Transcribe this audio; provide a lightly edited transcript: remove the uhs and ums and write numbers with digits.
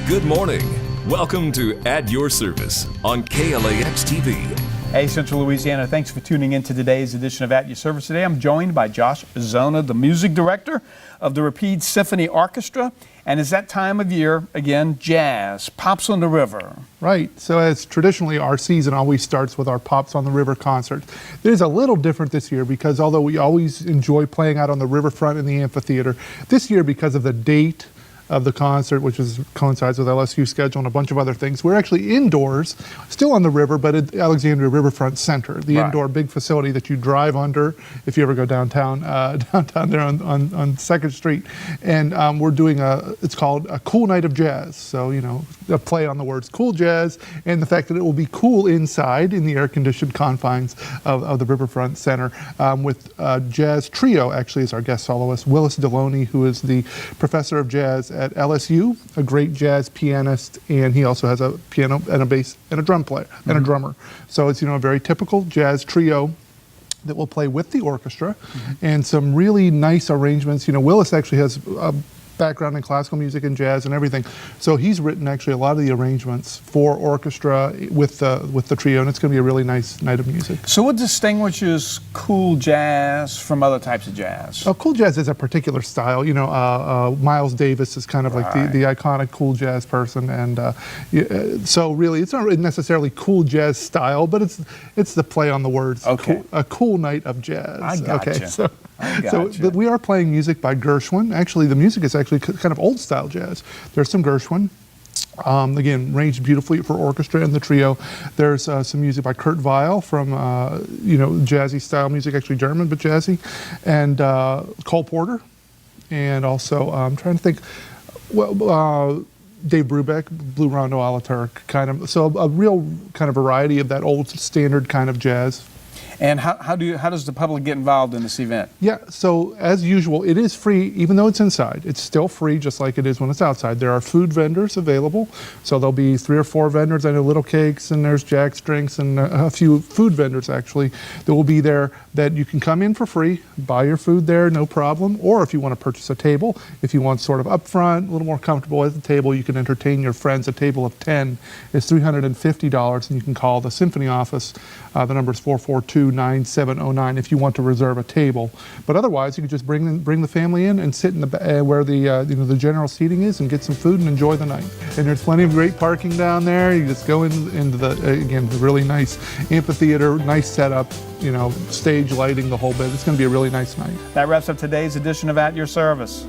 Good morning. Welcome to At Your Service on KLAX TV. Hey, Central Louisiana, thanks for tuning in to today's edition of At Your Service. Today I'm joined by Josh Zona, the music director of the Rapide Symphony Orchestra. And it's that time of year, again, jazz, Pops on the River. Right. So as traditionally our season always starts with our Pops on the River concert. It is a little different this year because although we always enjoy playing out on the riverfront in the amphitheater, this year because of the date of the concert, which coincides with LSU schedule and a bunch of other things. We're actually indoors, still on the river, but at Alexandria Riverfront Center, the indoor big facility that you drive under if you ever go downtown, downtown there on 2nd Street. And we're doing it's called a Cool Night of Jazz. So, you know, a play on the words cool jazz and the fact that it will be cool inside in the air-conditioned confines of the Riverfront Center with jazz trio, actually, is our guest soloist, Willis Deloney, who is the professor of jazz at LSU, a great jazz pianist, and he also has a piano and a bass and a drum player and a drummer. So it's, you know, a very typical jazz trio that will play with the orchestra and some really nice arrangements. You know, Willis actually has a background in classical music and jazz and everything. So he's written actually a lot of the arrangements for orchestra with the trio, and it's going to be a really nice night of music. So what distinguishes cool jazz from other types of jazz? Oh, cool jazz is a particular style. You know, Miles Davis is kind of like the iconic cool jazz person, and so really it's not necessarily cool jazz style, but it's the play on the words. Okay. A cool night of jazz. I gotcha. Okay, so we are playing music by Gershwin. Actually, the music is actually kind of old style jazz. There's some Gershwin. Again, arranged beautifully for orchestra and the trio. There's some music by Kurt Weill from, you know, jazzy style music, actually German, but jazzy. And Cole Porter. And also, I'm trying to think, well, Dave Brubeck, Blue Rondo a la Turk, kind of. So a real kind of variety of that old standard kind of jazz. And how does the public get involved in this event? Yeah, so as usual, it is free, even though it's inside. It's still free, just like it is when it's outside. There are food vendors available, so there'll be 3 or 4 vendors. I know Little Cakes, and there's Jack's Drinks, and a few food vendors, actually, that will be there that you can come in for free, buy your food there, no problem. Or if you want to purchase a table, if you want sort of up front, a little more comfortable at the table, you can entertain your friends. A table of 10 is $350, and you can call the Symphony office. The number is 442-9709 if you want to reserve a table. But otherwise, you can just bring the family in and sit in the where the you know, the general seating is and get some food and enjoy the night. And there's plenty of great parking down there. You just go into the again, the really nice amphitheater, nice setup, you know, stage lighting, the whole bit. It's going to be a really nice night. That wraps up today's edition of At Your Service.